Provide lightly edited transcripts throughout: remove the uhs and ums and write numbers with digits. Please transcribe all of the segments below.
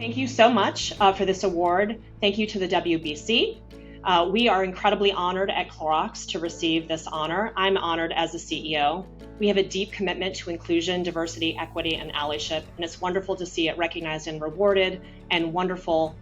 Thank you so much for this award. Thank you to the WBC. We are incredibly honored at Clorox to receive this honor. I'm honored as the CEO. We have a deep commitment to inclusion, diversity, equity, and allyship, and it's wonderful to see it recognized and rewarded, and wonderful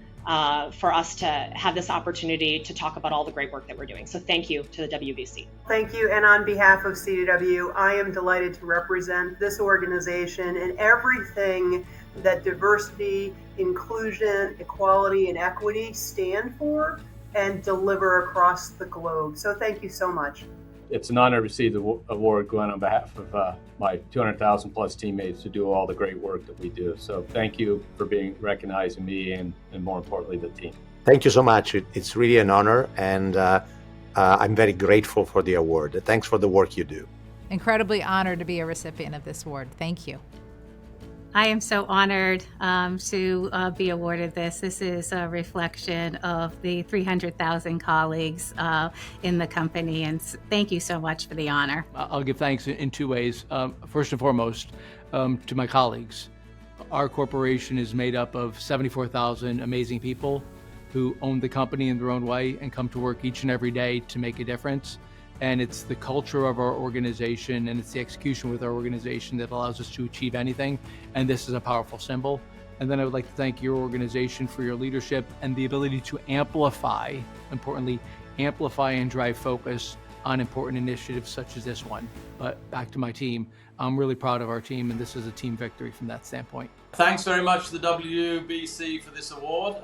for us to have this opportunity to talk about all the great work that we're doing. So thank you to the WBC. Thank you, and on behalf of CDW, I am delighted to represent this organization and everything that diversity, inclusion, equality, and equity stand for and deliver across the globe. So thank you so much. It's an honor to receive the award going on behalf of my 200,000 plus teammates who do all the great work that we do. So thank you for recognizing me and more importantly, the team. Thank you so much. It's really an honor, and I'm very grateful for the award. Thanks for the work you do. Incredibly honored to be a recipient of this award. Thank you. I am so honored to be awarded this. This is a reflection of the 300,000 colleagues in the company, and thank you so much for the honor. I'll give thanks in two ways. First and foremost, to my colleagues. Our corporation is made up of 74,000 amazing people who own the company in their own way and come to work each and every day to make a difference. And it's the culture of our organization and it's the execution with our organization that allows us to achieve anything. And this is a powerful symbol. And then I would like to thank your organization for your leadership and the ability to amplify, importantly, amplify and drive focus on important initiatives such as this one. But back to my team, I'm really proud of our team, and this is a team victory from that standpoint. Thanks very much to the WBC for this award.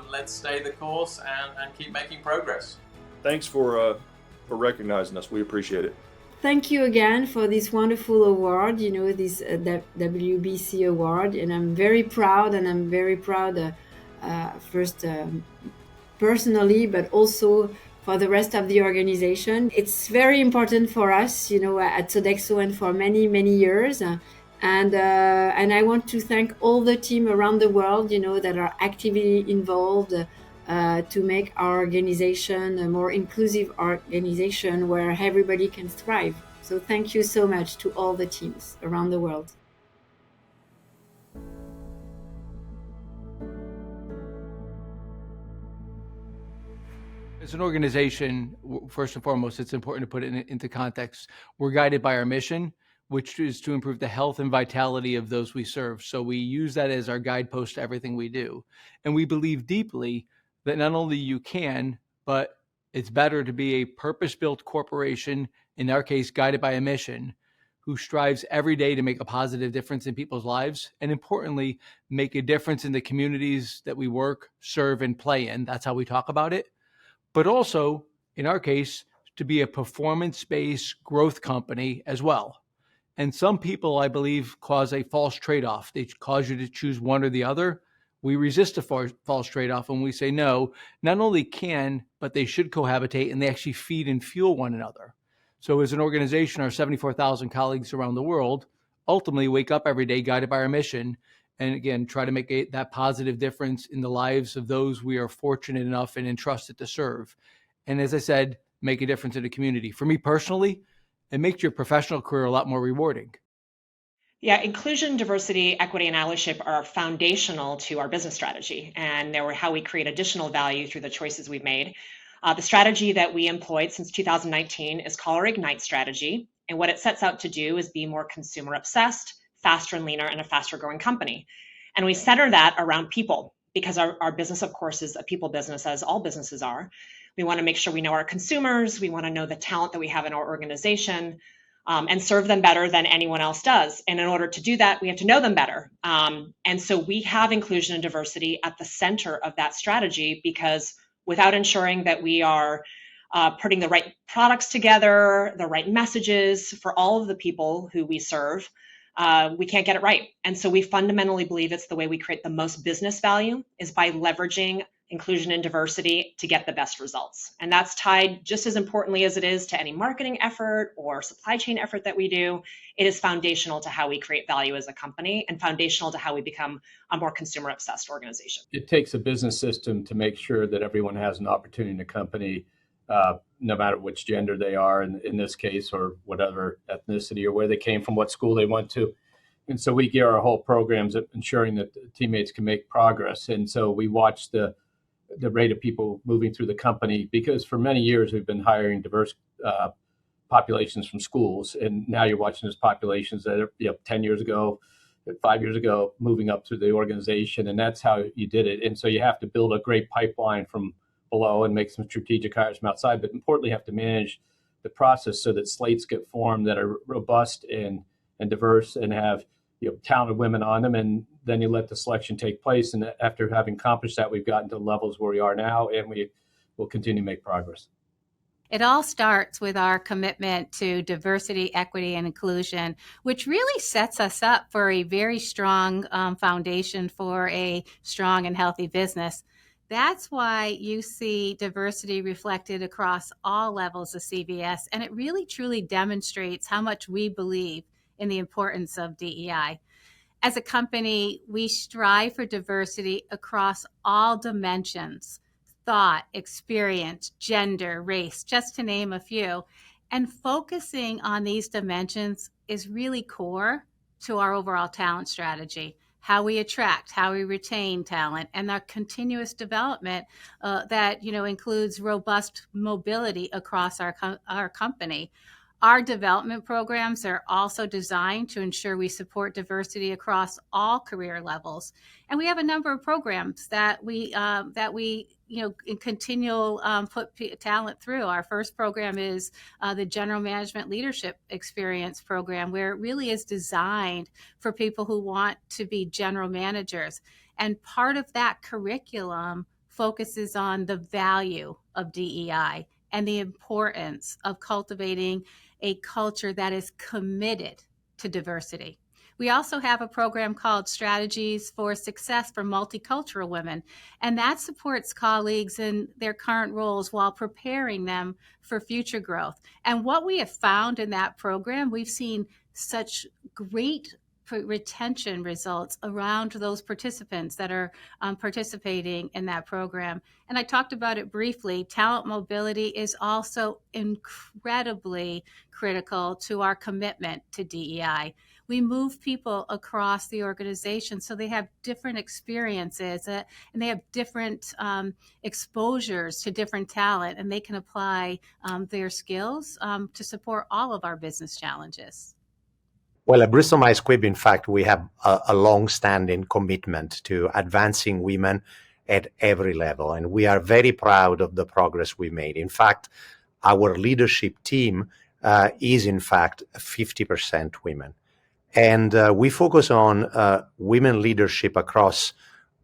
Let's stay the course and keep making progress. Thanks for recognizing us. We appreciate it. Thank you again for this wonderful award, this WBC award. And I'm very proud, first personally, but also for the rest of the organization. It's very important for us, at Sodexo and for many, many years. And I want to thank all the team around the world, that are actively involved to make our organization a more inclusive organization where everybody can thrive. So thank you so much to all the teams around the world. As an organization, first and foremost, it's important to put it into context. We're guided by our mission, which is to improve the health and vitality of those we serve. So we use that as our guidepost to everything we do. And we believe deeply that not only you can, but it's better to be a purpose-built corporation, in our case, guided by a mission, who strives every day to make a positive difference in people's lives, and importantly, make a difference in the communities that we work, serve, and play in. That's how we talk about it. But also, in our case, to be a performance-based growth company as well. And some people, I believe, cause a false trade-off. They cause you to choose one or the other. We resist a false trade-off and we say, no, not only can, but they should cohabitate and they actually feed and fuel one another. So as an organization, our 74,000 colleagues around the world ultimately wake up every day guided by our mission. And again, try to make that positive difference in the lives of those we are fortunate enough and entrusted to serve. And as I said, make a difference in the community. For me personally, it makes your professional career a lot more rewarding. Yeah, inclusion, diversity, equity, and allyship are foundational to our business strategy, and they were how we create additional value through the choices we've made. The strategy that we employed since 2019 is called our Ignite strategy, and what it sets out to do is be more consumer obsessed, faster and leaner, and a faster growing company. And we center that around people, because our business, of course, is a people business, as all businesses are. We want to make sure we know our consumers, we want to know the talent that we have in our organization, and serve them better than anyone else does. And in order to do that, we have to know them better. And so we have inclusion and diversity at the center of that strategy, because without ensuring that we are putting the right products together, the right messages for all of the people who we serve, we can't get it right. And so we fundamentally believe it's the way we create the most business value is by leveraging inclusion and diversity to get the best results. And that's tied just as importantly as it is to any marketing effort or supply chain effort that we do. It is foundational to how we create value as a company and foundational to how we become a more consumer obsessed organization. It takes a business system to make sure that everyone has an opportunity in the company, no matter which gender they are in this case, or whatever ethnicity or where they came from, what school they went to. And so we gear our whole programs at ensuring that the teammates can make progress. And so we watch the rate of people moving through the company, because for many years we've been hiring diverse populations from schools, and now you're watching those populations that are 10 years ago, 5 years ago, moving up through the organization, and that's how you did it. And so you have to build a great pipeline from below and make some strategic hires from outside, but importantly, you have to manage the process so that slates get formed that are robust and diverse and have talented women on them, and then you let the selection take place. And after having accomplished that, we've gotten to levels where we are now, and we will continue to make progress. It all starts with our commitment to diversity, equity, and inclusion, which really sets us up for a very strong foundation for a strong and healthy business. That's why you see diversity reflected across all levels of CVS, and it really truly demonstrates how much we believe in the importance of DEI. As a company, we strive for diversity across all dimensions: thought, experience, gender, race, just to name a few. And focusing on these dimensions is really core to our overall talent strategy, how we attract, how we retain talent, and our continuous development that includes robust mobility across our company. Our development programs are also designed to ensure we support diversity across all career levels. And we have a number of programs that we continual put talent through. Our first program is the General Management Leadership Experience program, where it really is designed for people who want to be general managers. And part of that curriculum focuses on the value of DEI and the importance of cultivating a culture that is committed to diversity. We also have a program called Strategies for Success for Multicultural Women, and that supports colleagues in their current roles while preparing them for future growth. And what we have found in that program, we've seen such great retention results around those participants that are participating in that program. And I talked about it briefly. Talent mobility is also incredibly critical to our commitment to DEI. We move people across the organization so they have different experiences and they have different exposures to different talent, and they can apply their skills to support all of our business challenges. Well, at Bristol Myers Squibb, in fact, we have a long-standing commitment to advancing women at every level, and we are very proud of the progress we made. In fact, our leadership team is, in fact, 50% women. And we focus on women leadership across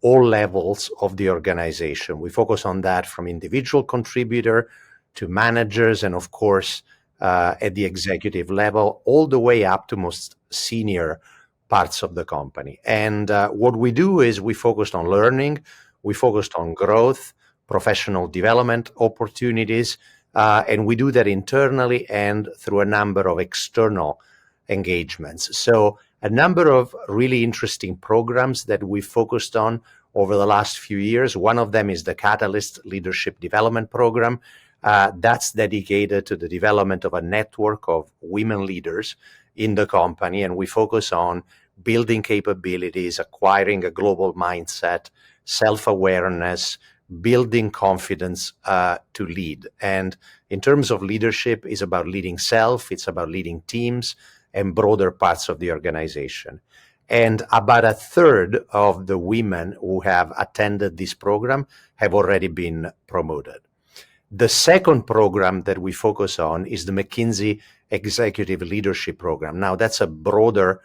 all levels of the organization. We focus on that from individual contributor to managers, and of course, at the executive level, all the way up to most senior parts of the company. And what we do is we focused on learning, we focused on growth, professional development opportunities, and we do that internally and through a number of external engagements. So a number of really interesting programs that we focused on over the last few years. One of them is the Catalyst Leadership Development Program. That's dedicated to the development of a network of women leaders in the company, and we focus on building capabilities, acquiring a global mindset, self-awareness, building confidence to lead. And in terms of leadership, it's about leading self, it's about leading teams and broader parts of the organization. And about a third of the women who have attended this program have already been promoted. The second program that we focus on is the McKinsey Executive Leadership Program. Now, that's a broader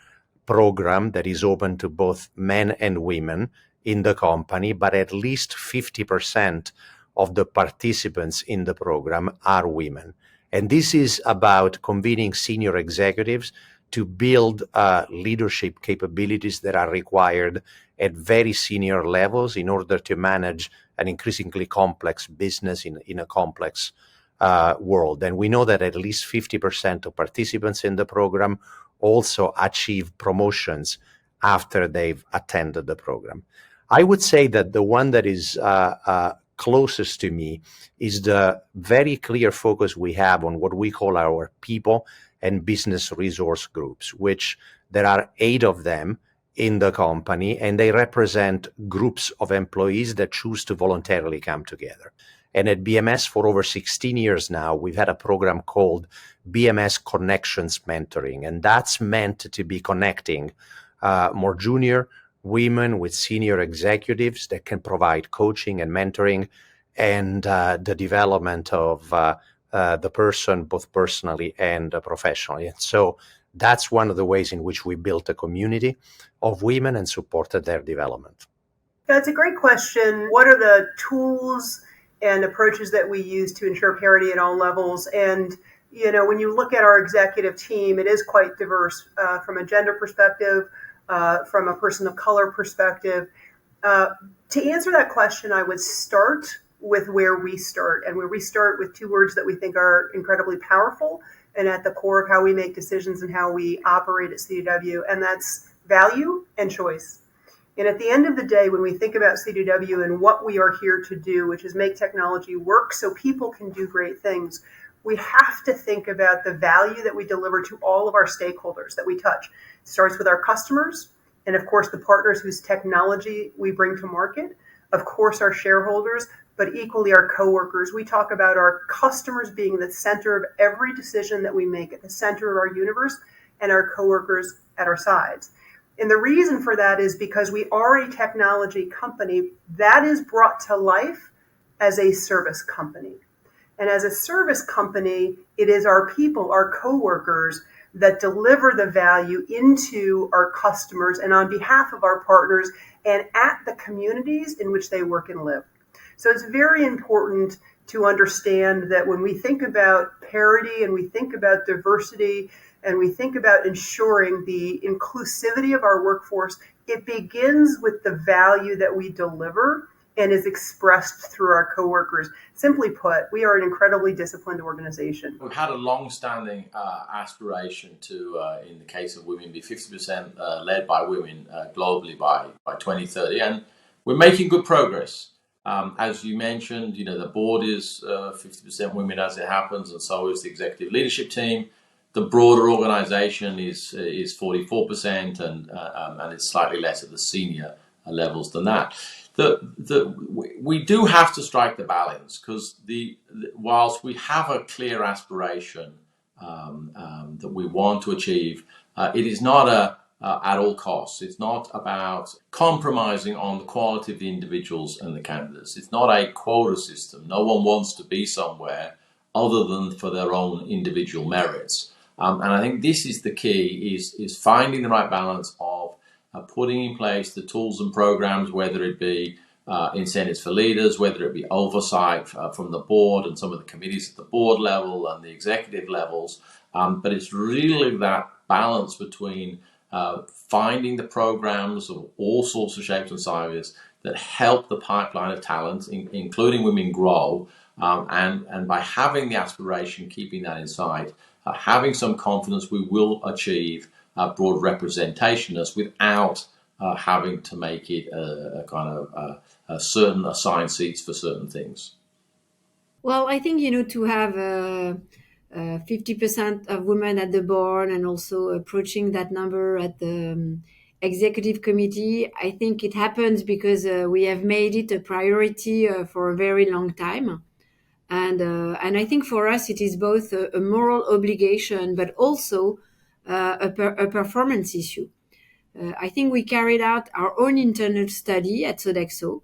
program that is open to both men and women in the company, but at least 50% of the participants in the program are women. And this is about convening senior executives to build leadership capabilities that are required at very senior levels in order to manage an increasingly complex business in a complex world. And we know that at least 50% of participants in the program also achieve promotions after they've attended the program. I would say that the one that is closest to me is the very clear focus we have on what we call our people and business resource groups, which there are 8 of them in the company, and they represent groups of employees that choose to voluntarily come together. And at BMS for over 16 years now, we've had a program called BMS Connections Mentoring, and that's meant to be connecting more junior women with senior executives that can provide coaching and mentoring and the development of the person, both personally and professionally. And so that's one of the ways in which we built a community of women and supported their development. That's a great question. What are the tools and approaches that we use to ensure parity at all levels? And, you know, when you look at our executive team, it is quite diverse from a gender perspective, from a person of color perspective. To answer that question, I would start with where we start, and where we start with 2 words that we think are incredibly powerful and at the core of how we make decisions and how we operate at CDW, and that's value and choice. And at the end of the day, when we think about CDW and what we are here to do, which is make technology work so people can do great things, we have to think about the value that we deliver to all of our stakeholders that we touch. It starts with our customers, and of course the partners whose technology we bring to market, of course our shareholders, but equally our coworkers. We talk about our customers being the center of every decision that we make, at the center of our universe, and our coworkers at our sides. And the reason for that is because we are a technology company that is brought to life as a service company. And as a service company, it is our people, our coworkers, that deliver the value into our customers and on behalf of our partners and at the communities in which they work and live. So it's very important to understand that when we think about parity and we think about diversity and we think about ensuring the inclusivity of our workforce, it begins with the value that we deliver and is expressed through our coworkers. Simply put, we are an incredibly disciplined organization. We've had a long-standing aspiration to, in the case of women, be 50% led by women globally by 2030, and we're making good progress. As you mentioned, you know, the board is 50% women as it happens, and so is the executive leadership team. The broader organization is 44%, and it's slightly less at the senior levels than that. We do have to strike the balance, because whilst we have a clear aspiration that we want to achieve, it is not at all costs. It's not about compromising on the quality of the individuals and the candidates. It's not a quota system. No one wants to be somewhere other than for their own individual merits. And I think this is the key, is finding the right balance of putting in place the tools and programs, whether it be incentives for leaders, whether it be oversight from the board and some of the committees at the board level and the executive levels. But it's really that balance between finding the programs of all sorts of shapes and sizes that help the pipeline of talent, including women, grow. And by having the aspiration, keeping that in sight, having some confidence we will achieve broad representationness without having to make it a kind of a certain assigned seats for certain things. Well, I think, you know, to have 50% of women at the board and also approaching that number at the executive committee, I think it happens because we have made it a priority for a very long time. And I think for us, it is both a moral obligation, but also a performance issue. I think we carried out our own internal study at Sodexo,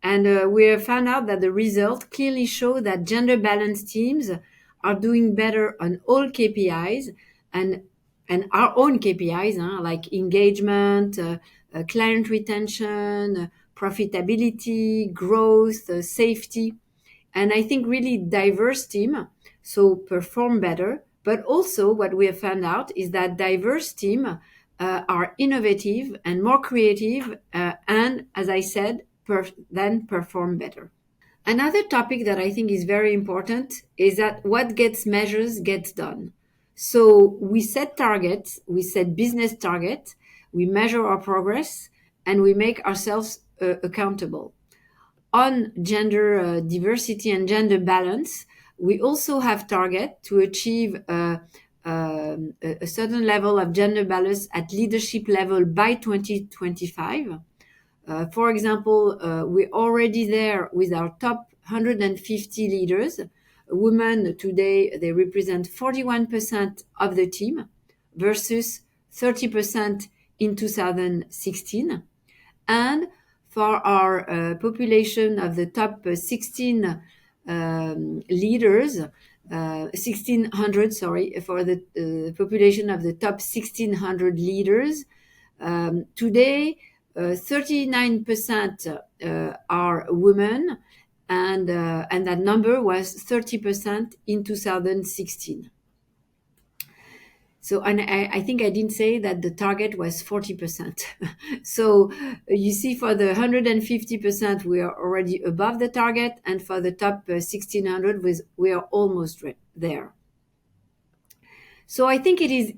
and we have found out that the results clearly show that gender balanced teams are doing better on all KPIs and our own KPIs, like engagement, client retention, profitability, growth, safety. And I think really diverse team, so perform better. But also what we have found out is that diverse team are innovative and more creative, and as I said, then perform better. Another topic that I think is very important is that what gets measured gets done. So we set targets, we set business targets, we measure our progress, and we make ourselves accountable. On gender diversity and gender balance, we also have target to achieve a certain level of gender balance at leadership level by 2025. For example, we're already there with our top 150 leaders. Women today, they represent 41% of the team versus 30% in 2016. And for our population of the top 16 leaders, 1600, sorry, for the population of the top 1600 leaders, today 39% are women, and that number was 30% in 2016. So, and I think I didn't say that the target was 40%. So you see, for the 150%, we are already above the target, and for the top 1600, we are almost there. So I think it is,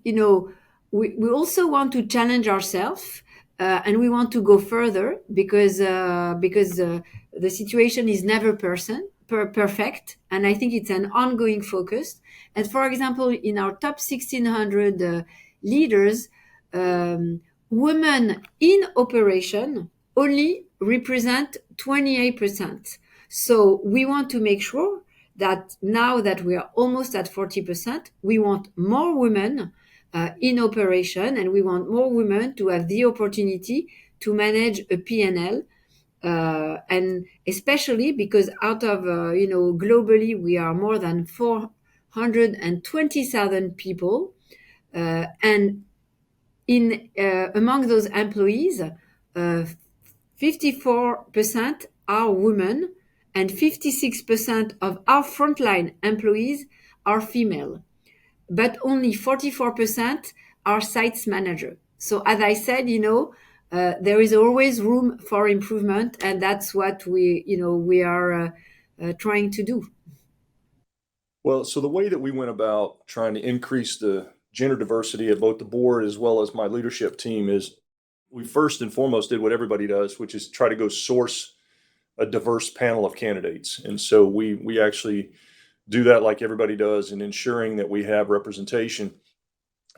we also want to challenge ourselves, and we want to go further because the situation is never perfect, and I think it's an ongoing focus. And for example, in our top 1600 leaders, women in operation only represent 28%. So we want to make sure that now that we are almost at 40%, we want more women in operation, and we want more women to have the opportunity to manage a P&L. And especially because out of, globally, we are more than 420,000 people. And among those employees, 54% are women, and 56% of our frontline employees are female. But only 44% are sites manager. So as I said, there is always room for improvement, and that's what we are trying to do. Well, so the way that we went about trying to increase the gender diversity at both the board as well as my leadership team is we first and foremost did what everybody does, which is try to go source a diverse panel of candidates. And so we actually do that like everybody does in ensuring that we have representation.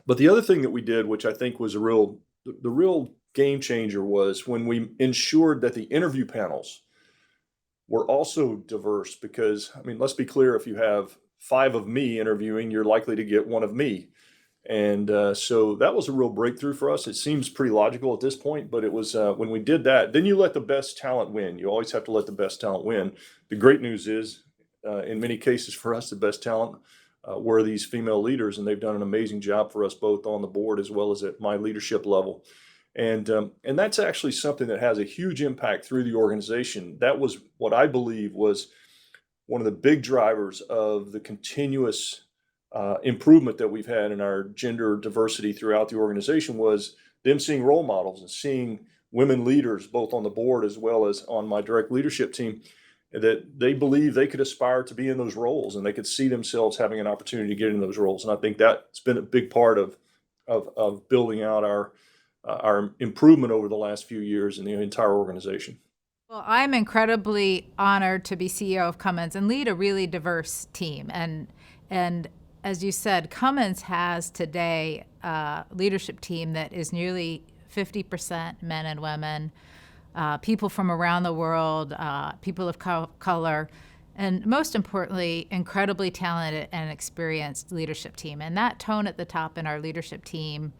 But the other thing that we did, which I think was the real game changer, was when we ensured that the interview panels were also diverse, because, let's be clear, if you have 5 of me interviewing, you're likely to get 1 of me. And so that was a real breakthrough for us. It seems pretty logical at this point, but it was when we did that, then you let the best talent win. You always have to let the best talent win. The great news is, in many cases for us, the best talent were these female leaders, and they've done an amazing job for us both on the board as well as at my leadership level. And that's actually something that has a huge impact through the organization. That was what I believe was one of the big drivers of the continuous improvement that we've had in our gender diversity throughout the organization, was them seeing role models and seeing women leaders both on the board as well as on my direct leadership team, that they believe they could aspire to be in those roles and they could see themselves having an opportunity to get in those roles. And I think that's been a big part of building out our improvement over the last few years in the entire organization. Well, I'm incredibly honored to be CEO of Cummins and lead a really diverse team. And as you said, Cummins has today a leadership team that is nearly 50% men and women, people from around the world, people of color, and most importantly, incredibly talented and experienced leadership team. And that tone at the top in our leadership team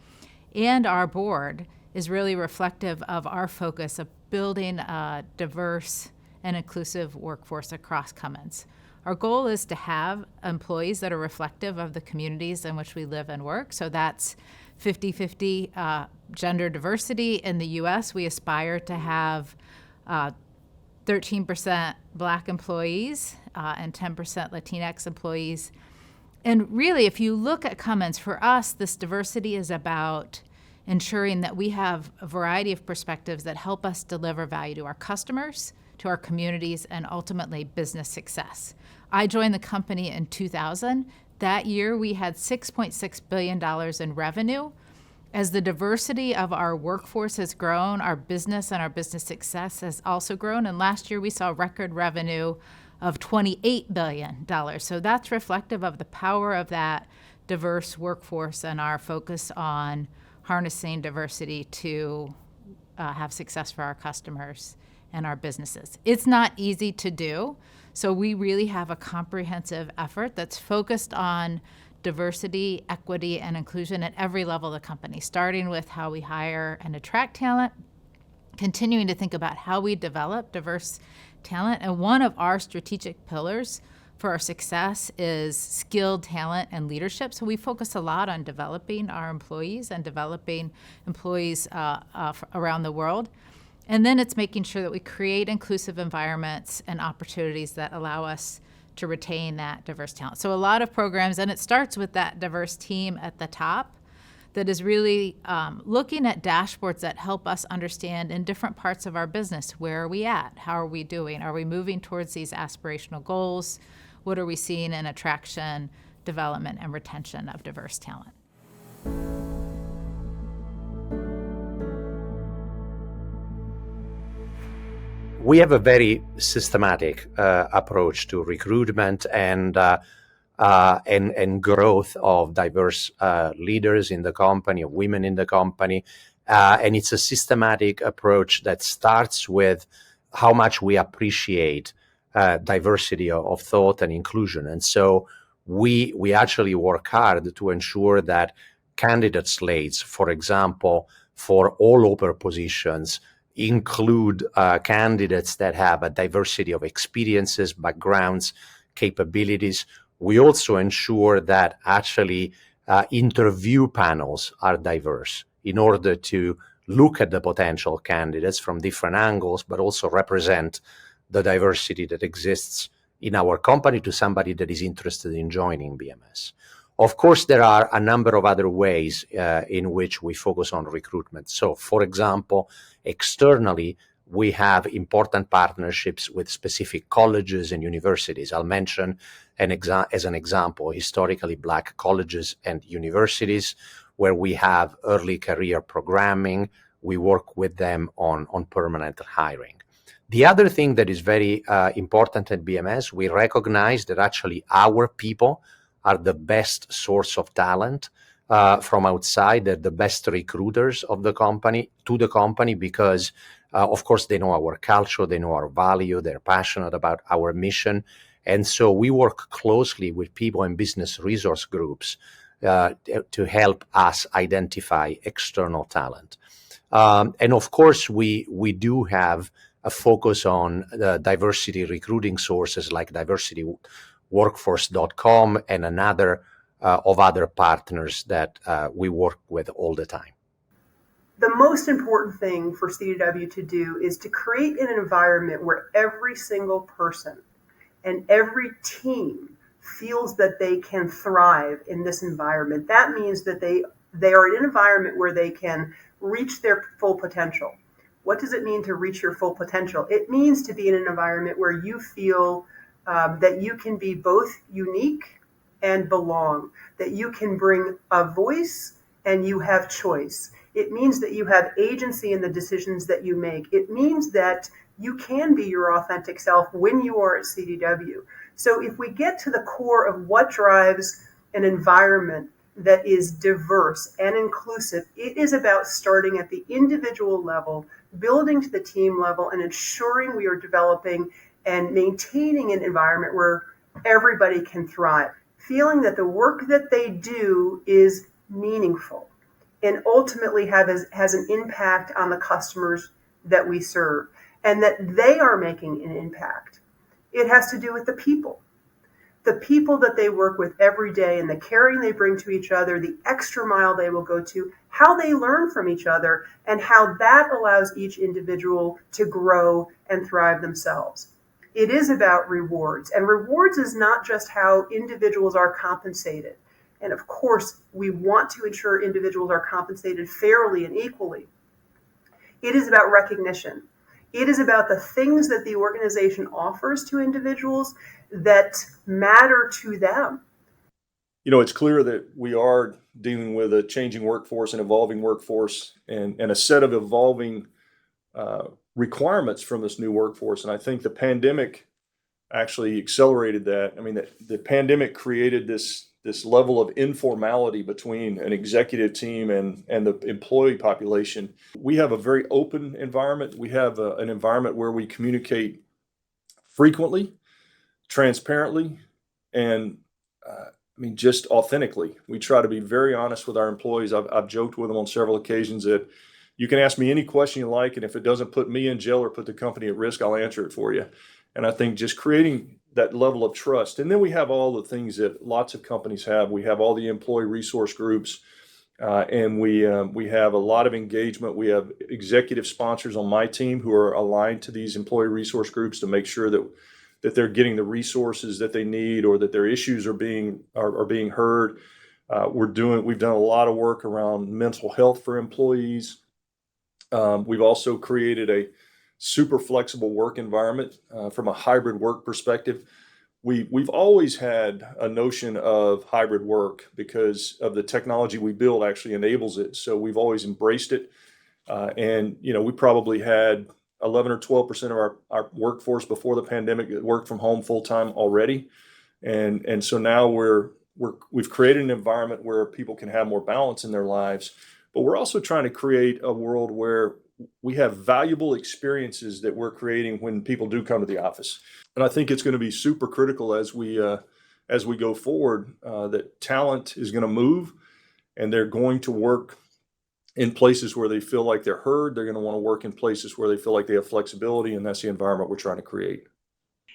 and our board is really reflective of our focus of building a diverse and inclusive workforce across Cummins. Our goal is to have employees that are reflective of the communities in which we live and work. So that's 50-50 gender diversity. In the U.S., we aspire to have 13% Black employees and 10% Latinx employees. And really, if you look at Cummins, for us, this diversity is about ensuring that we have a variety of perspectives that help us deliver value to our customers, to our communities, and ultimately business success. I joined the company in 2000. That year, we had $6.6 billion in revenue. As the diversity of our workforce has grown, our business and our business success has also grown. And last year, we saw record revenue of $28 billion. So that's reflective of the power of that diverse workforce and our focus on harnessing diversity to have success for our customers and our businesses. It's not easy to do, so we really have a comprehensive effort that's focused on diversity, equity, and inclusion at every level of the company, starting with how we hire and attract talent, continuing to think about how we develop diverse talent. And one of our strategic pillars for our success is skilled talent and leadership. So we focus a lot on developing our employees and developing employees around the world. And then it's making sure that we create inclusive environments and opportunities that allow us to retain that diverse talent. So a lot of programs, and it starts with that diverse team at the top that is really looking at dashboards that help us understand in different parts of our business, where are we at? How are we doing? Are we moving towards these aspirational goals? What are we seeing in attraction, development, and retention of diverse talent? We have a very systematic approach to recruitment and growth of diverse leaders in the company, of women in the company. And it's a systematic approach that starts with how much we appreciate diversity of thought and inclusion. And so we actually work hard to ensure that candidate slates, for example, for all open positions, include candidates that have a diversity of experiences, backgrounds, capabilities. We also ensure that actually interview panels are diverse in order to look at the potential candidates from different angles, but also represent the diversity that exists in our company to somebody that is interested in joining BMS. Of course, there are a number of other ways in which we focus on recruitment. So, for example, externally, we have important partnerships with specific colleges and universities. I'll mention as an example, historically Black colleges and universities, where we have early career programming. We work with them on permanent hiring. The other thing that is very important at BMS, we recognize that actually our people are the best source of talent from outside. They're the best recruiters of the company to the company because, of course, they know our culture, they know our value, they're passionate about our mission. And so we work closely with people in business resource groups to help us identify external talent. And of course, we do have a focus on diversity recruiting sources like diversityworkforce.com and another of other partners that we work with all the time. The most important thing for CDW to do is to create an environment where every single person and every team feels that they can thrive in this environment. That means that they are in an environment where they can reach their full potential. What does it mean to reach your full potential? It means to be in an environment where you feel that you can be both unique and belong, that you can bring a voice and you have choice. It means that you have agency in the decisions that you make. It means that you can be your authentic self when you are at CDW. So if we get to the core of what drives an environment that is diverse and inclusive, it is about starting at the individual level, building to the team level, and ensuring we are developing and maintaining an environment where everybody can thrive, feeling that the work that they do is meaningful and ultimately has an impact on the customers that we serve, and that they are making an impact. It has to do with the people that they work with every day and the caring they bring to each other, the extra mile they will go to, how they learn from each other, and how that allows each individual to grow and thrive themselves. It is about rewards, and rewards is not just how individuals are compensated. And of course, we want to ensure individuals are compensated fairly and equally. It is about recognition. It is about the things that the organization offers to individuals that matter to them. You know, it's clear that we are dealing with a changing workforce, an evolving workforce, and a set of evolving requirements from this new workforce. And I think the pandemic actually accelerated that. I mean, the pandemic created this level of informality between an executive team and the employee population. We have a very open environment. We have an environment where we communicate frequently, transparently, and just authentically. We try to be very honest with our employees. I've joked with them on several occasions that you can ask me any question you like, and if it doesn't put me in jail or put the company at risk, I'll answer it for you. And I think just creating that level of trust. And then we have all the things that lots of companies have. We have all the employee resource groups, and we have a lot of engagement. We have executive sponsors on my team who are aligned to these employee resource groups to make sure that they're getting the resources that they need, or that their issues are being heard. We've done a lot of work around mental health for employees. We've also created a super flexible work environment from a hybrid work perspective. We've always had a notion of hybrid work because of the technology we build actually enables it. So we've always embraced it. And we probably had 11 or 12% of our workforce before the pandemic that worked from home full time already. And so now we've created an environment where people can have more balance in their lives, but we're also trying to create a world where we have valuable experiences that we're creating when people do come to the office. And I think it's going to be super critical as we go forward, that talent is going to move, and they're going to work in places where they feel like they're heard. They're going to want to work in places where they feel like they have flexibility, and that's the environment we're trying to create.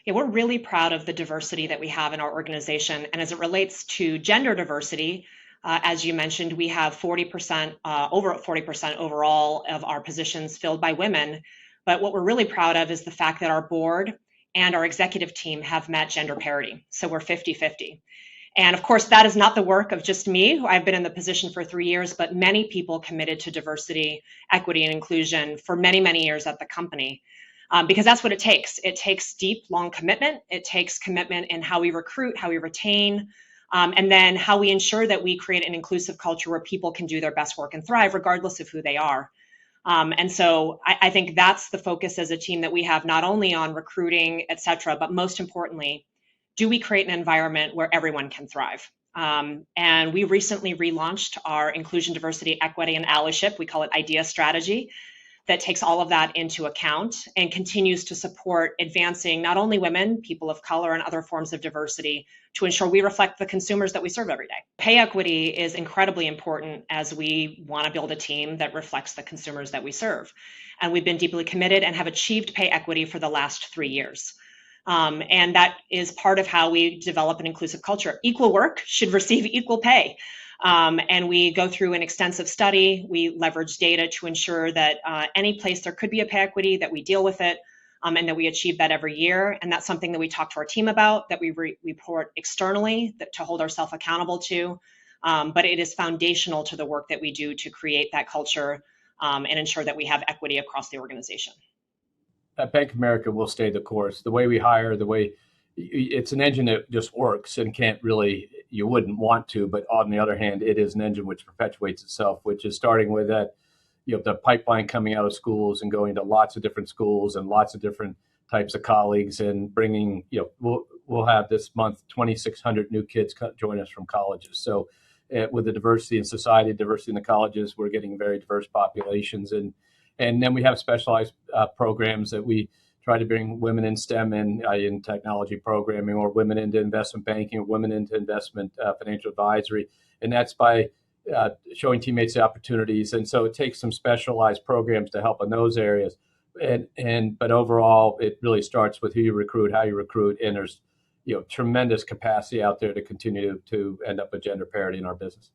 Yeah, we're really proud of the diversity that we have in our organization. And as it relates to gender diversity, as you mentioned, we have 40%, over 40% overall of our positions filled by women. But what we're really proud of is the fact that our board and our executive team have met gender parity. So we're 50-50. And of course, that is not the work of just me. I've been in the position for 3 years, but many people committed to diversity, equity, and inclusion for many, many years at the company. Because that's what it takes. It takes deep, long commitment. It takes commitment in how we recruit, how we retain, and then how we ensure that we create an inclusive culture where people can do their best work and thrive regardless of who they are. And so I think that's the focus as a team that we have, not only on recruiting, et cetera, but most importantly, do we create an environment where everyone can thrive? And we recently relaunched our inclusion, diversity, equity, and allyship. We call it IDEA strategy, that takes all of that into account and continues to support advancing not only women, people of color, and other forms of diversity to ensure we reflect the consumers that we serve every day. Pay equity is incredibly important as we want to build a team that reflects the consumers that we serve. And we've been deeply committed and have achieved pay equity for the last 3 years. And that is part of how we develop an inclusive culture. Equal work should receive equal pay. And we go through an extensive study. We leverage data to ensure that any place there could be a pay equity, that we deal with it, and that we achieve that every year. And that's something that we talk to our team about, that we report externally to hold ourselves accountable to. But it is foundational to the work that we do to create that culture and ensure that we have equity across the organization. At Bank of America, we'll stay the course. The way we hire, it's an engine that just works and you wouldn't want to, but on the other hand, it is an engine which perpetuates itself, which is starting with that, the pipeline coming out of schools and going to lots of different schools and lots of different types of colleagues, and bringing, we'll have this month 2,600 new kids join us from colleges. So with the diversity in society, diversity in the colleges, we're getting very diverse populations. And then we have specialized programs that we try to bring women in STEM in technology programming, or women into investment banking, or women into investment financial advisory. And that's by showing teammates the opportunities. And so it takes some specialized programs to help in those areas. But overall, it really starts with who you recruit, how you recruit, and there's tremendous capacity out there to continue to end up with gender parity in our business.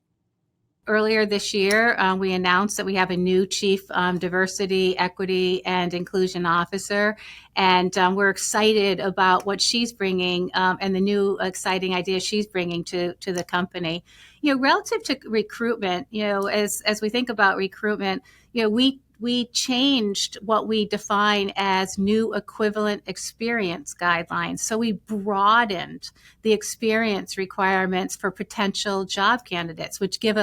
Earlier this year, we announced that we have a new Chief Diversity, Equity, and Inclusion Officer, and we're excited about what she's bringing and the new exciting ideas she's bringing to the company. Relative to recruitment, as we think about recruitment, we changed what we define as new equivalent experience guidelines. So we broadened the experience requirements for potential job candidates, which gives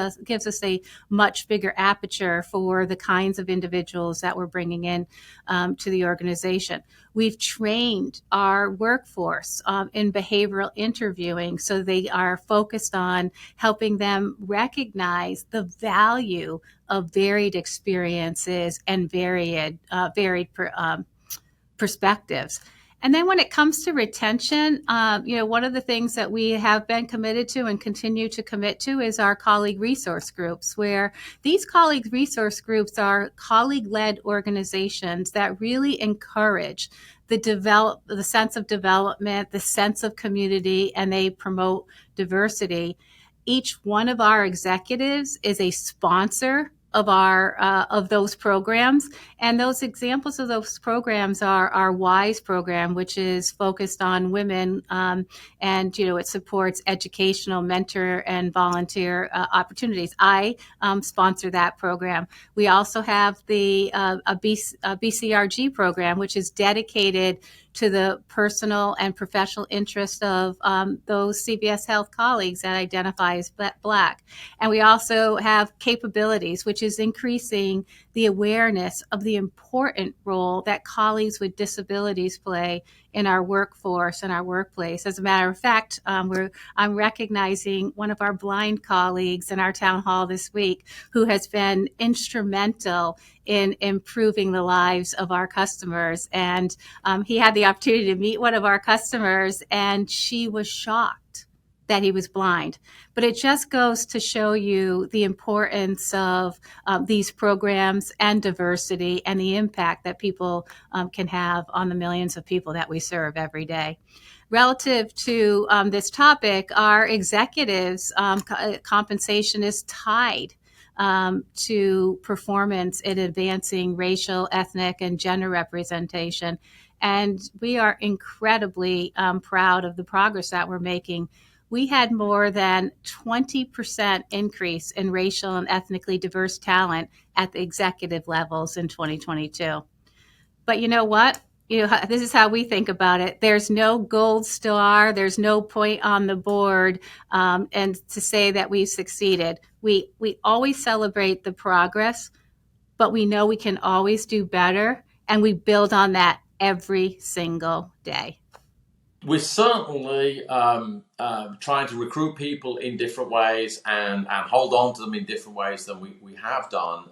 us a much bigger aperture for the kinds of individuals that we're bringing in to the organization. We've trained our workforce in behavioral interviewing, so they are focused on helping them recognize the value of varied experiences and varied perspectives. And then when it comes to retention, one of the things that we have been committed to and continue to commit to is our colleague resource groups, where these colleague resource groups are colleague-led organizations that really encourage the sense of development, the sense of community, and they promote diversity. Each one of our executives is a sponsor of those programs, and those examples of those programs are our WISE program, which is focused on women, and it supports educational, mentor, and volunteer opportunities. I sponsor that program. We also have the BCRG program, which is dedicated to the personal and professional interest of those CVS Health colleagues that identify as Black. And we also have capabilities, which is increasing the awareness of the important role that colleagues with disabilities play in our workforce and our workplace. As a matter of fact, I'm recognizing one of our blind colleagues in our town hall this week who has been instrumental in improving the lives of our customers. And he had the opportunity to meet one of our customers, and she was shocked that he was blind. But it just goes to show you the importance of these programs and diversity and the impact that people can have on the millions of people that we serve every day. Relative to this topic, our executives' compensation is tied to performance in advancing racial, ethnic, and gender representation. And we are incredibly proud of the progress that we're making. We had more than 20% increase in racial and ethnically diverse talent at the executive levels in 2022. But you know what? This is how we think about it. There's no gold star. There's no point on the board and to say that we've succeeded. We always celebrate the progress, but we know we can always do better, and we build on that every single day. We're certainly trying to recruit people in different ways and hold on to them in different ways than we have done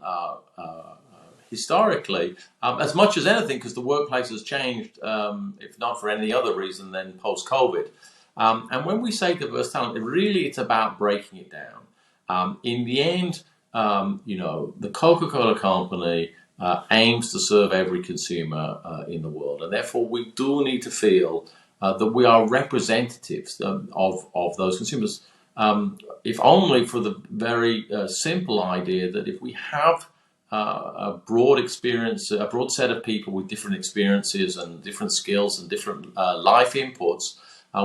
historically, as much as anything, because the workplace has changed, if not for any other reason than post-COVID. And when we say diverse talent, it's about breaking it down. In the end, the Coca-Cola company aims to serve every consumer in the world, and therefore we do need to feel that we are representatives of those consumers, if only for the very simple idea that if we have a broad experience, a broad set of people with different experiences and different skills and different life inputs,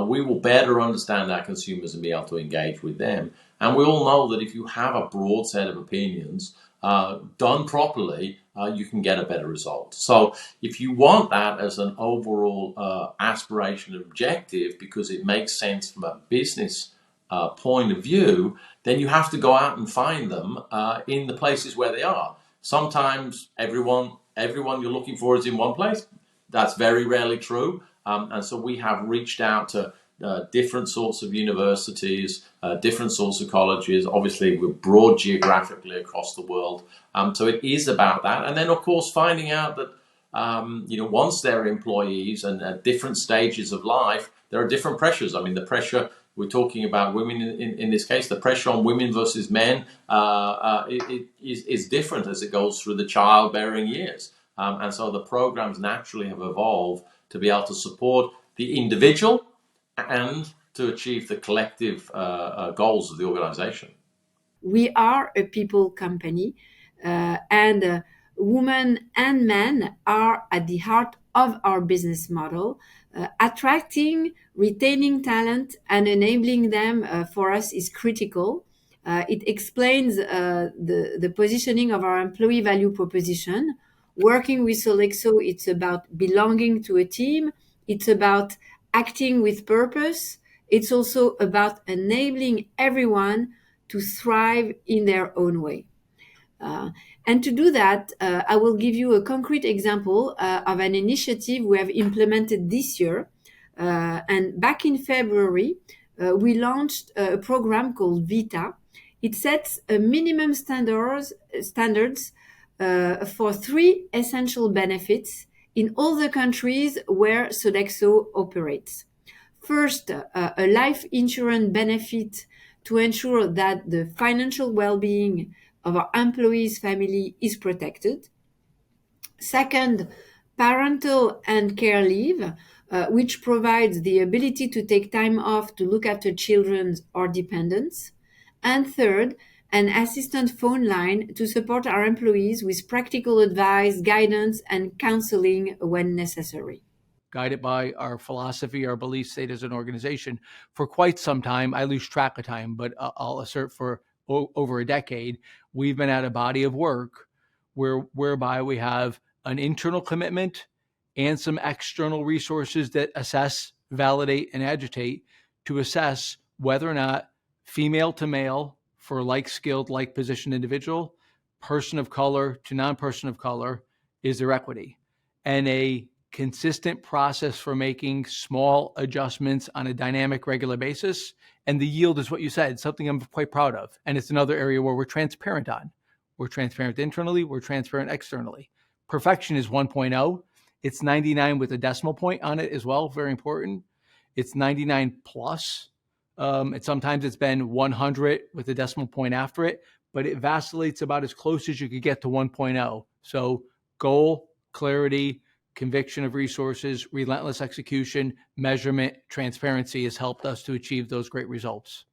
we will better understand our consumers and be able to engage with them. And we all know that if you have a broad set of opinions done properly, you can get a better result. So if you want that as an overall aspiration and objective, because it makes sense from a business point of view, then you have to go out and find them in the places where they are. Sometimes everyone you're looking for is in one place. That's very rarely true. And so we have reached out to different sorts of universities, different sorts of colleges. Obviously, we're broad geographically across the world. So it is about that. And then, of course, finding out that, once they're employees and at different stages of life, there are different pressures. I mean, the pressure, we're talking about women in this case, the pressure on women versus men is different as it goes through the childbearing years. And so the programs naturally have evolved to be able to support the individual and to achieve the collective goals of the organization. We are a people company, and women and men are at the heart of our business model. Attracting, retaining talent, and enabling them for us is critical. It explains the positioning of our employee value proposition. Working with Sodexo, it's about belonging to a team. It's about acting with purpose. It's also about enabling everyone to thrive in their own way. And to do that, I will give you a concrete example of an initiative we have implemented this year. And back in February, we launched a program called Vita. It sets a minimum standards for 3 essential benefits in all the countries where Sodexo operates. First, a life insurance benefit to ensure that the financial well-being of our employees' family is protected. Second, parental and care leave, which provides the ability to take time off to look after children or dependents. And third, an assistant phone line to support our employees with practical advice, guidance, and counseling when necessary. Guided by our philosophy, our belief state as an organization. For quite some time, I lose track of time, but I'll assert for over a decade, we've been at a body of work whereby we have an internal commitment and some external resources that assess, validate, and agitate to assess whether or not female to male for like-skilled, like-positioned individual, person of color to non-person of color, is there equity. And a consistent process for making small adjustments on a dynamic, regular basis. And the yield is what you said, something I'm quite proud of. And it's another area where we're transparent on. We're transparent internally, we're transparent externally. Perfection is 1.0. It's 99 with a decimal point on it as well, very important. It's 99 plus. Sometimes it's been 100 with a decimal point after it, but it vacillates about as close as you could get to 1.0. So goal, clarity, conviction of resources, relentless execution, measurement, transparency has helped us to achieve those great results.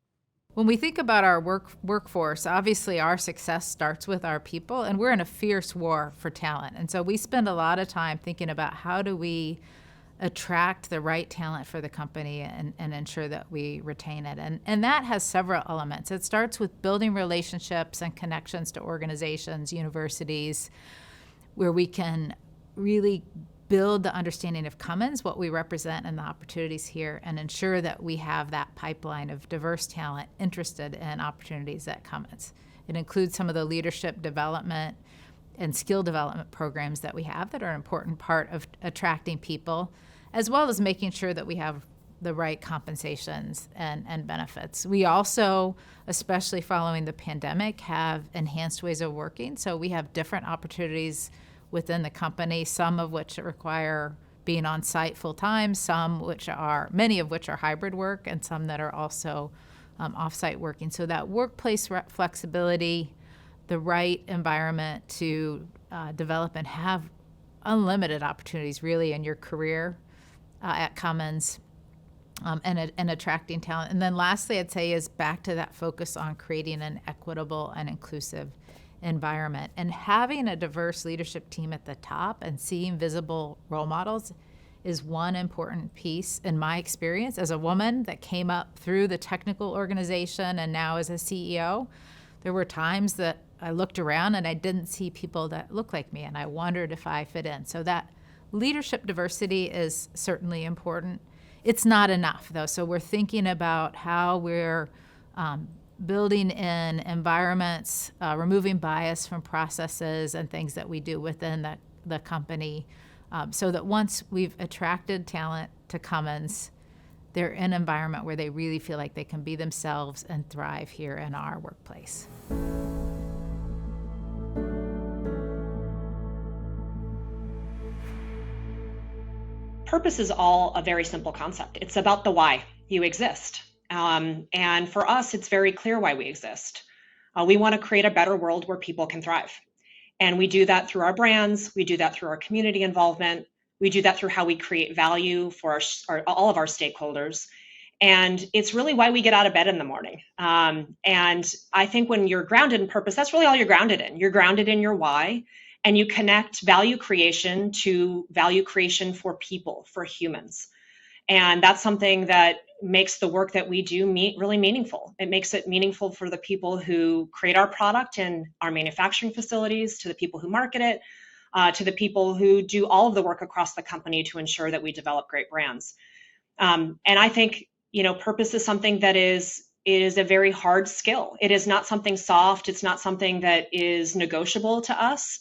When we think about our workforce, obviously our success starts with our people, and we're in a fierce war for talent. And so we spend a lot of time thinking about how do we attract the right talent for the company and ensure that we retain it. And that has several elements. It starts with building relationships and connections to organizations, universities, where we can really build the understanding of Cummins, what we represent and the opportunities here, and ensure that we have that pipeline of diverse talent interested in opportunities at Cummins. It includes some of the leadership development and skill development programs that we have that are an important part of attracting people, as well as making sure that we have the right compensations and benefits. We also, especially following the pandemic, have enhanced ways of working. So we have different opportunities within the company, some of which require being on site full time, many of which are hybrid work, and some that are also off-site working. So that workplace flexibility, the right environment to develop and have unlimited opportunities really in your career at Cummins, and attracting talent. And then lastly, I'd say is back to that focus on creating an equitable and inclusive environment. And having a diverse leadership team at the top and seeing visible role models is one important piece in my experience as a woman that came up through the technical organization and now as a CEO. There were times that I looked around and I didn't see people that looked like me, and I wondered if I fit in. So that leadership diversity is certainly important. It's not enough, though. So we're thinking about how we're building in environments, removing bias from processes and things that we do within the company, so that once we've attracted talent to Cummins, they're in an environment where they really feel like they can be themselves and thrive here in our workplace. Purpose is all a very simple concept. It's about the why you exist. And for us, it's very clear why we exist. We want to create a better world where people can thrive. And we do that through our brands. We do that through our community involvement. We do that through how we create value for all of our stakeholders. And it's really why we get out of bed in the morning. And I think when you're grounded in purpose, that's really all you're grounded in. You're grounded in your why, and you connect value creation to value creation for people, for humans. And that's something that makes the work that we do really meaningful. It makes it meaningful for the people who create our product in our manufacturing facilities, to the people who market it, to the people who do all of the work across the company to ensure that we develop great brands. And I think, purpose is something that is is a very hard skill. It is not something soft. It's not something that is negotiable to us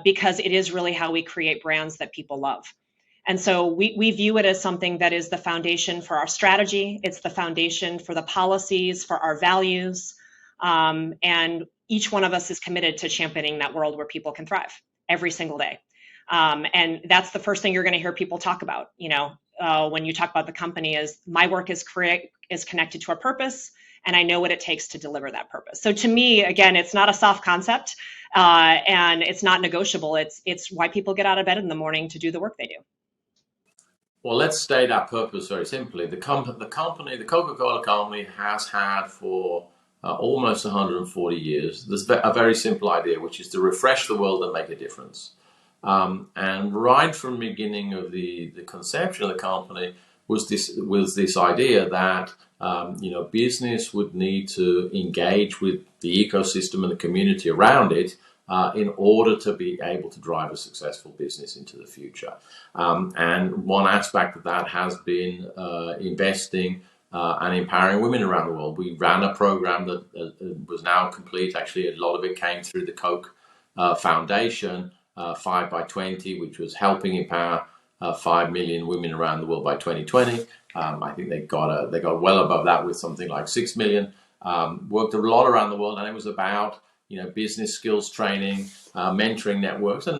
because it is really how we create brands that people love. And so we view it as something that is the foundation for our strategy. It's the foundation for the policies, for our values. And each one of us is committed to championing that world where people can thrive every single day. And that's the first thing you're going to hear people talk about, when you talk about the company, is my work is connected to a purpose, and I know what it takes to deliver that purpose. So to me, again, it's not a soft concept, and it's not negotiable. It's why people get out of bed in the morning to do the work they do. Well, let's state our purpose very simply. The Coca-Cola company has had for almost 140 years, there's a very simple idea, which is to refresh the world and make a difference. And right from the beginning of the conception of the company was this idea that business would need to engage with the ecosystem and the community around it in order to be able to drive a successful business into the future. And one aspect of that has been investing and empowering women around the world. We ran a program that was now complete. Actually, a lot of it came through the Coke Foundation, 5 by 20, which was helping empower 5 million women around the world by 2020. I think they got well above that with something like 6 million. Worked a lot around the world, and it was about business skills training, mentoring networks, and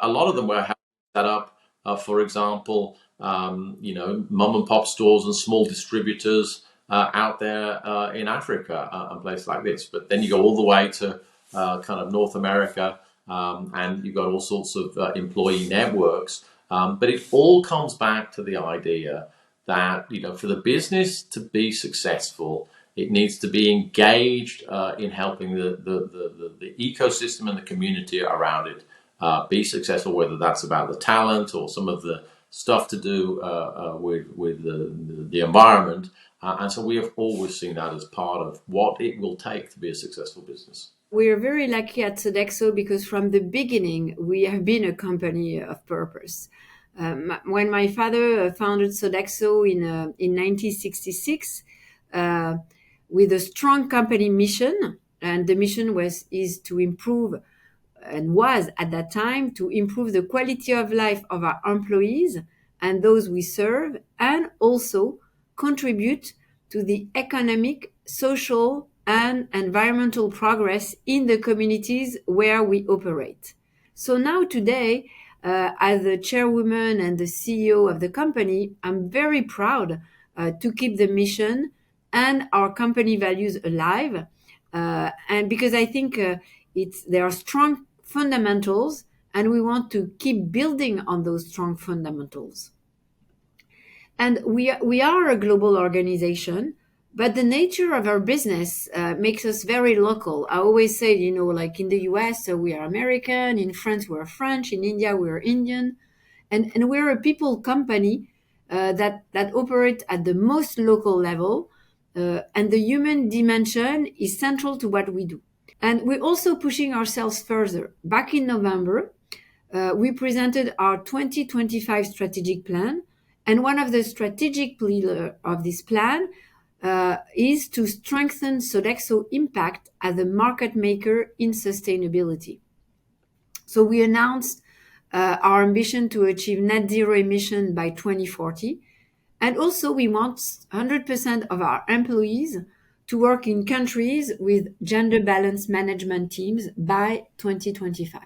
a lot of them were set up. For example, mom and pop stores and small distributors out there in Africa and places like this. But then you go all the way to kind of North America, and you've got all sorts of employee networks. But it all comes back to the idea that for the business to be successful, it needs to be engaged in helping the ecosystem and the community around it be successful, whether that's about the talent or some of the stuff to do with the environment. And so we have always seen that as part of what it will take to be a successful business. We are very lucky at Sodexo because from the beginning, we have been a company of purpose. When my father founded Sodexo in 1966, with a strong company mission, and the mission is to improve, and was at that time to improve the quality of life of our employees and those we serve, and also contribute to the economic, social, and environmental progress in the communities where we operate. So now today, as the chairwoman and the CEO of the company, I'm very proud to keep the mission and our company values alive, and because I think there are strong fundamentals, and we want to keep building on those strong fundamentals. And we are a global organization, but the nature of our business makes us very local. I always say, like in the US, we are American, in France, we're French, in India, we're Indian, and we're a people company that operate at the most local level, and the human dimension is central to what we do. And we're also pushing ourselves further. Back in November, we presented our 2025 strategic plan, and one of the strategic pillars of this plan is to strengthen Sodexo impact as a market maker in sustainability. So we announced our ambition to achieve net zero emission by 2040. And also we want 100% of our employees to work in countries with gender balanced management teams by 2025.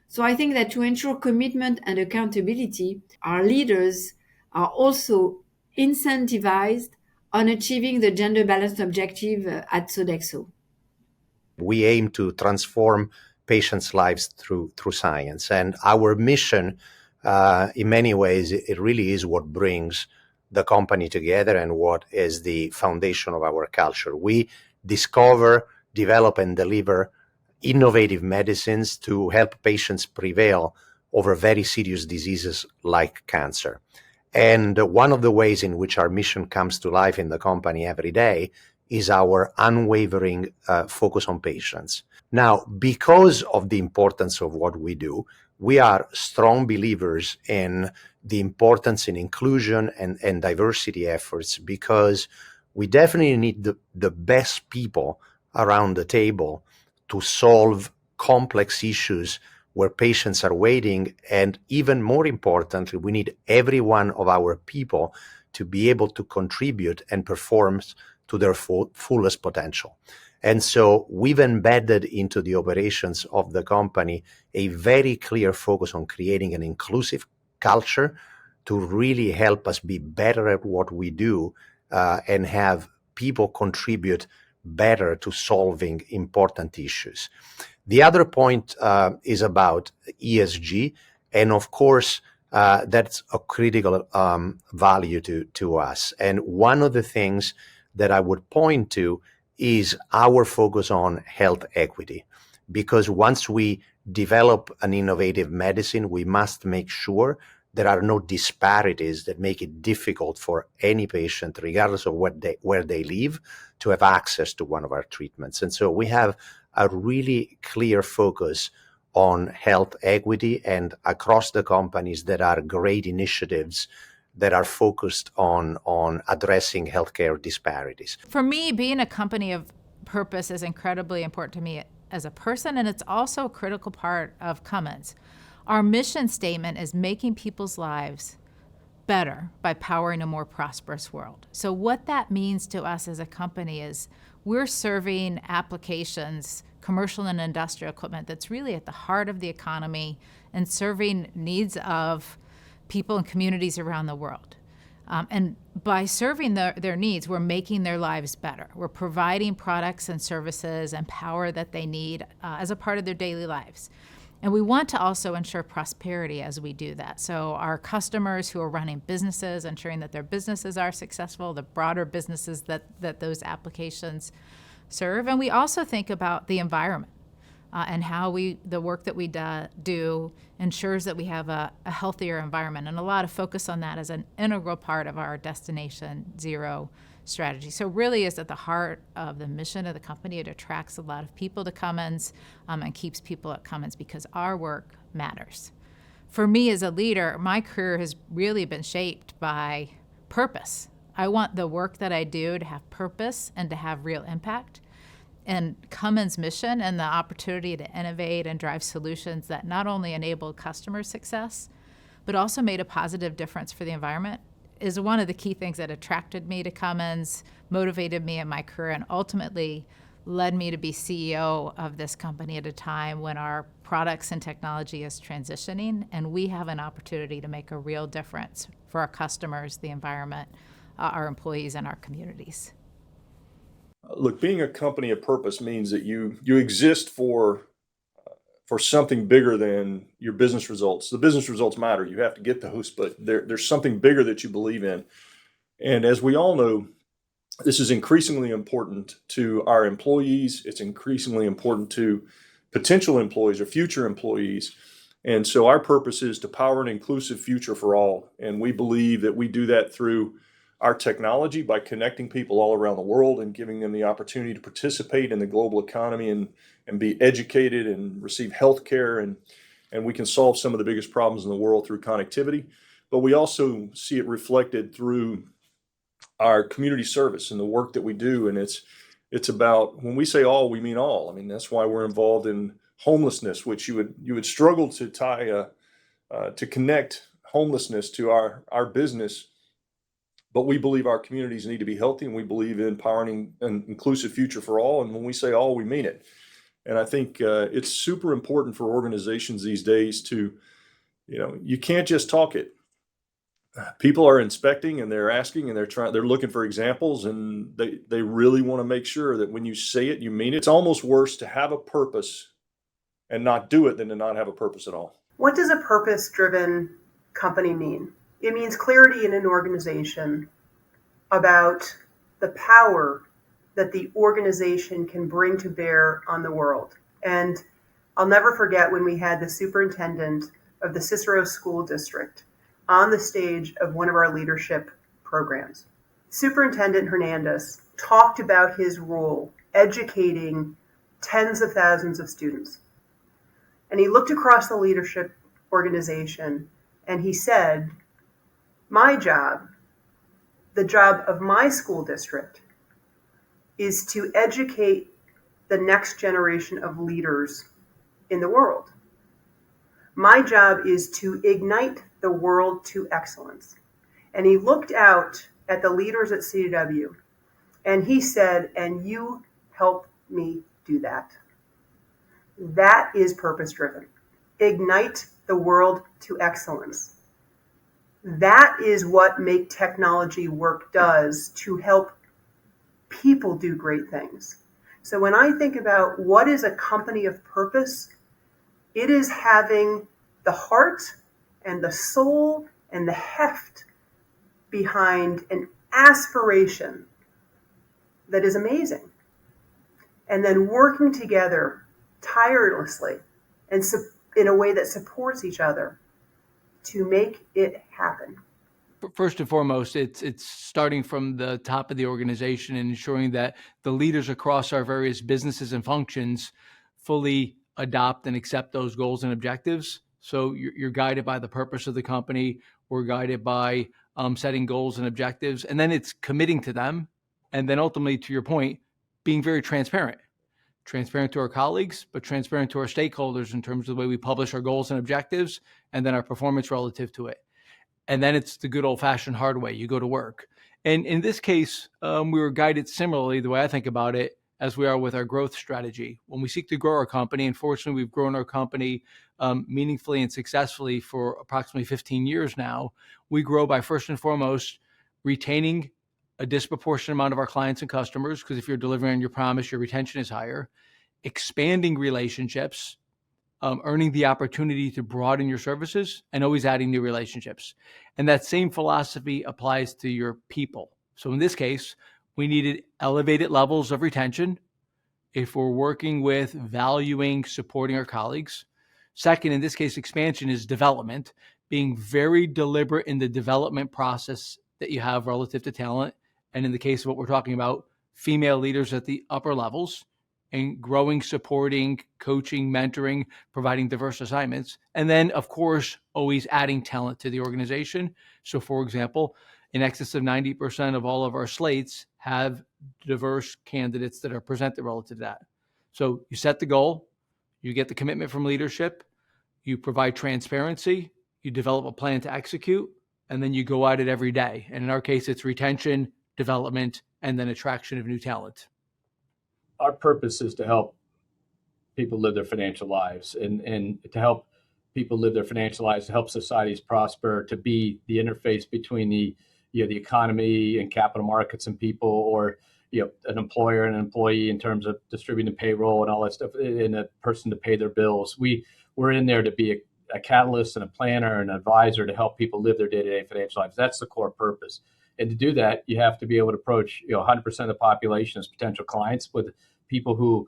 So I think that to ensure commitment and accountability, our leaders are also incentivized on achieving the gender balanced objective at Sodexo. We aim to transform patients' lives through science. And our mission, in many ways, it really is what brings the company together and what is the foundation of our culture. We discover, develop, and deliver innovative medicines to help patients prevail over very serious diseases like cancer. And one of the ways in which our mission comes to life in the company every day is our unwavering focus on patients. Now, because of the importance of what we do, we are strong believers in the importance in inclusion and diversity efforts, because we definitely need the best people around the table to solve complex issues where patients are waiting. And even more importantly, we need every one of our people to be able to contribute and perform to their fullest potential. And so we've embedded into the operations of the company a very clear focus on creating an inclusive culture to really help us be better at what we do and have people contribute better to solving important issues. The other point is about ESG, and of course, that's a critical value to us. And one of the things that I would point to is our focus on health equity, because once we develop an innovative medicine, we must make sure there are no disparities that make it difficult for any patient, regardless of where they live, to have access to one of our treatments. And so we have a really clear focus on health equity, and across the companies there are great initiatives that are focused on addressing healthcare disparities. For me, being a company of purpose is incredibly important to me as a person, and it's also a critical part of Cummins. Our mission statement is making people's lives better by powering a more prosperous world. So what that means to us as a company is we're serving applications, commercial and industrial equipment, that's really at the heart of the economy and serving needs of people and communities around the world. And by serving their needs, we're making their lives better. We're providing products and services and power that they need as a part of their daily lives. And we want to also ensure prosperity as we do that. So our customers who are running businesses, ensuring that their businesses are successful, the broader businesses that those applications serve. And we also think about the environment and how the work that we do ensures that we have a healthier environment. And a lot of focus on that as an integral part of our Destination Zero strategy. So really is at the heart of the mission of the company. It attracts a lot of people to Cummins and keeps people at Cummins because our work matters. For me as a leader, my career has really been shaped by purpose. I want the work that I do to have purpose and to have real impact. And Cummins' mission and the opportunity to innovate and drive solutions that not only enable customer success, but also made a positive difference for the environment is one of the key things that attracted me to Cummins, motivated me in my career, and ultimately led me to be CEO of this company at a time when our products and technology is transitioning, and we have an opportunity to make a real difference for our customers, the environment, our employees, and our communities. Look, being a company of purpose means that you exist for something bigger than your business results. The business results matter. You have to get those, but there's something bigger that you believe in. And as we all know, this is increasingly important to our employees. It's increasingly important to potential employees or future employees. And so our purpose is to power an inclusive future for all. And we believe that we do that through our technology by connecting people all around the world and giving them the opportunity to participate in the global economy and be educated and receive health care. And we can solve some of the biggest problems in the world through connectivity. But we also see it reflected through our community service and the work that we do. And it's about, when we say all, we mean all. I mean, that's why we're involved in homelessness, which you would struggle to tie to connect homelessness to our business. But we believe our communities need to be healthy, and we believe in powering an inclusive future for all. And when we say all, we mean it. And I think it's super important for organizations these days to, you can't just talk it. People are inspecting and they're asking and they're looking for examples, and they really want to make sure that when you say it, you mean it. It's almost worse to have a purpose and not do it than to not have a purpose at all. What does a purpose-driven company mean? It means clarity in an organization about the power that the organization can bring to bear on the world. And I'll never forget when we had the superintendent of the Cicero School District on the stage of one of our leadership programs. Superintendent Hernandez talked about his role educating tens of thousands of students. And he looked across the leadership organization and he said, my job, the job of my school district, is to educate the next generation of leaders in the world. My job is to ignite the world to excellence. And he looked out at the leaders at CDW and he said, and you help me do that. That is purpose driven. Ignite the world to excellence. That is what Make Technology Work does to help people do great things. So when I think about what is a company of purpose, it is having the heart and the soul and the heft behind an aspiration that is amazing. And then working together tirelessly and in a way that supports each other to make it happen. First and foremost, it's starting from the top of the organization and ensuring that the leaders across our various businesses and functions fully adopt and accept those goals and objectives. So you're guided by the purpose of the company. We're guided by setting goals and objectives, and then it's committing to them. And then ultimately, to your point, being very transparent to our colleagues, but transparent to our stakeholders in terms of the way we publish our goals and objectives, and then our performance relative to it. And then it's the good old-fashioned hard way. You go to work. And in this case, we were guided similarly, the way I think about it, as we are with our growth strategy. When we seek to grow our company, and fortunately, we've grown our company meaningfully and successfully for approximately 15 years now, we grow by first and foremost retaining a disproportionate amount of our clients and customers, because if you're delivering on your promise, your retention is higher, expanding relationships, earning the opportunity to broaden your services, and always adding new relationships. And that same philosophy applies to your people. So in this case, we needed elevated levels of retention if we're working with valuing, supporting our colleagues. Second, in this case, expansion is development, being very deliberate in the development process that you have relative to talent. And in the case of what we're talking about, female leaders at the upper levels, and growing, supporting, coaching, mentoring, providing diverse assignments. And then, of course, always adding talent to the organization. So, for example, in excess of 90% of all of our slates have diverse candidates that are presented relative to that. So you set the goal, you get the commitment from leadership, you provide transparency, you develop a plan to execute, and then you go at it every day. And in our case, it's retention, development, and then attraction of new talent. Our purpose is to help people live their financial lives and to help people live their financial lives, to help societies prosper, to be the interface between the economy and capital markets and people, or an employer and an employee in terms of distributing payroll and all that stuff, and a person to pay their bills. We're in there to be a catalyst and a planner and an advisor to help people live their day-to-day financial lives. That's the core purpose. And to do that, you have to be able to approach 100% of the population as potential clients, with people who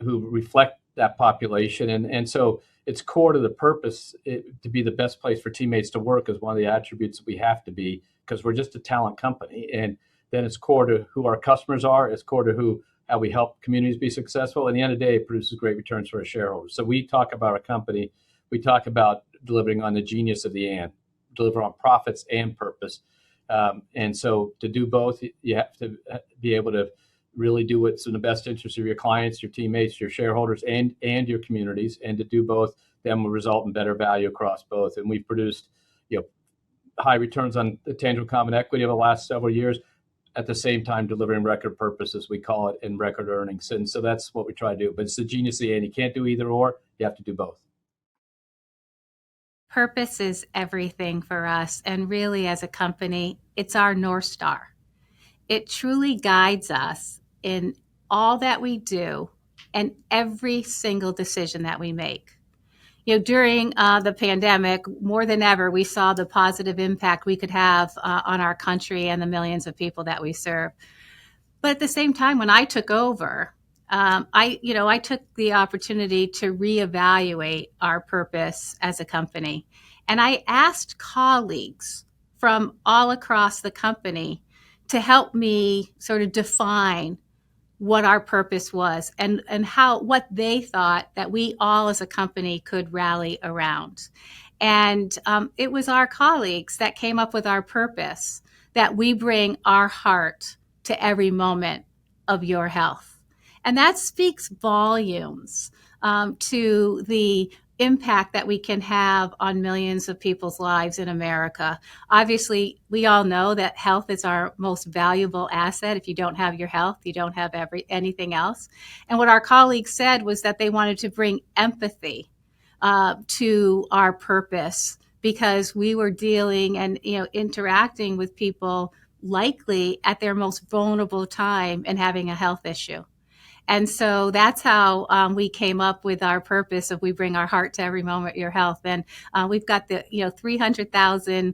reflect that population. And so it's core to the purpose to be the best place for teammates to work is one of the attributes that we have to be, because we're just a talent company. And then it's core to who our customers are. It's core to how we help communities be successful. At the end of the day, it produces great returns for our shareholders. So we talk about our company. We talk about delivering on the genius of the and, deliver on profits and purpose. And so to do both, you have to be able to really do what's in the best interest of your clients, your teammates, your shareholders, and your communities. And to do both, then will result in better value across both. And we've produced high returns on the tangible common equity over the last several years, at the same time delivering record purpose, as we call it, and record earnings. And so that's what we try to do. But it's the genius of the and. You can't do either or. You have to do both. Purpose is everything for us. And really, as a company, it's our North Star. It truly guides us in all that we do and every single decision that we make. During the pandemic, more than ever, we saw the positive impact we could have on our country and the millions of people that we serve. But at the same time, when I took over, I took the opportunity to reevaluate our purpose as a company. And I asked colleagues from all across the company to help me sort of define what our purpose was and what they thought that we all as a company could rally around. And it was our colleagues that came up with our purpose, that we bring our heart to every moment of your health. And that speaks volumes to the impact that we can have on millions of people's lives in America. Obviously, we all know that health is our most valuable asset. If you don't have your health, you don't have anything else. And what our colleagues said was that they wanted to bring empathy to our purpose, because we were dealing and interacting with people likely at their most vulnerable time and having a health issue. And so that's how we came up with our purpose of we bring our heart to every moment your health. And we've got the 300,000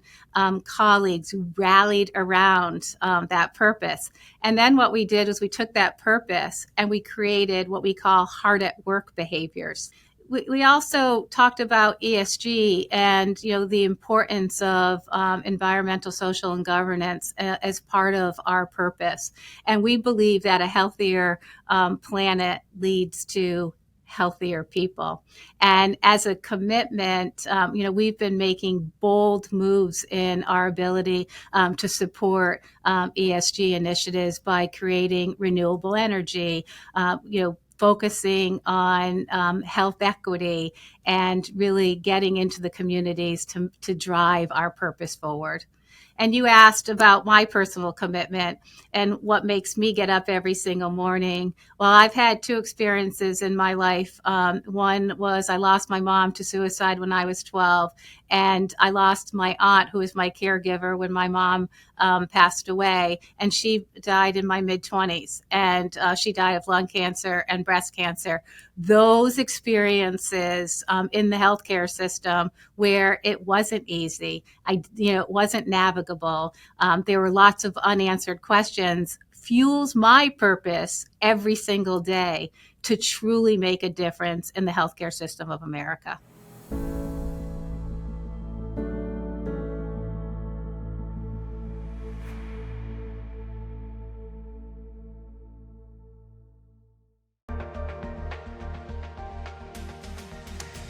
colleagues who rallied around that purpose. And then what we did is we took that purpose and we created what we call hard at work behaviors. We also talked about ESG and the importance of environmental, social, and governance as part of our purpose. And we believe that a healthier planet leads to healthier people. And as a commitment, we've been making bold moves in our ability to support ESG initiatives by creating renewable energy, focusing on health equity, and really getting into the communities to drive our purpose forward. And you asked about my personal commitment and what makes me get up every single morning. Well, I've had two experiences in my life. One was I lost my mom to suicide when I was 12, and I lost my aunt, who was my caregiver when my mom passed away, and she died in my mid-20s, and she died of lung cancer and breast cancer. Those experiences in the healthcare system where it wasn't easy, it wasn't navigable, there were lots of unanswered questions, fuels my purpose every single day to truly make a difference in the healthcare system of America.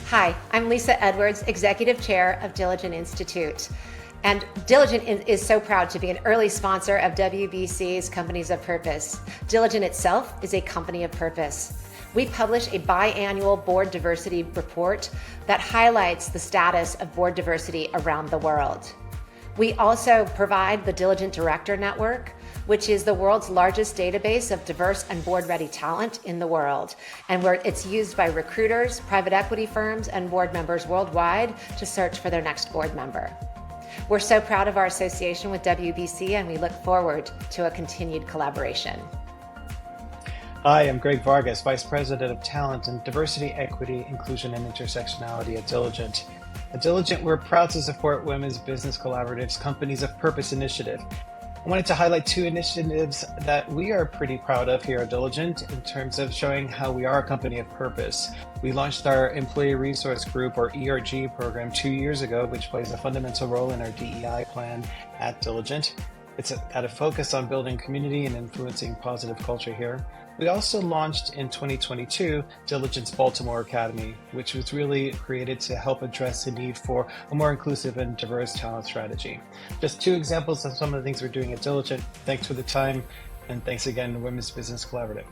Hi, I'm Lisa Edwards, Executive Chair of Diligent Institute. And Diligent is so proud to be an early sponsor of WBC's Companies of Purpose. Diligent itself is a company of purpose. We publish a biannual board diversity report that highlights the status of board diversity around the world. We also provide the Diligent Director Network, which is the world's largest database of diverse and board-ready talent in the world, and where it's used by recruiters, private equity firms, and board members worldwide to search for their next board member. We're so proud of our association with WBC, and we look forward to a continued collaboration. Hi, I'm Greg Vargas, Vice President of Talent and Diversity, Equity, Inclusion, and Intersectionality at Diligent. At Diligent, we're proud to support Women's Business Collaborative's Companies of Purpose initiative. I wanted to highlight two initiatives that we are pretty proud of here at Diligent in terms of showing how we are a company of purpose. We launched our Employee Resource Group, or ERG program, 2 years ago, which plays a fundamental role in our DEI plan at Diligent. It's got a focus on building community and influencing positive culture here. We also launched in 2022 Diligent's Baltimore Academy, which was really created to help address the need for a more inclusive and diverse talent strategy. Just two examples of some of the things we're doing at Diligent. Thanks for the time, and thanks again to Women's Business Collaborative.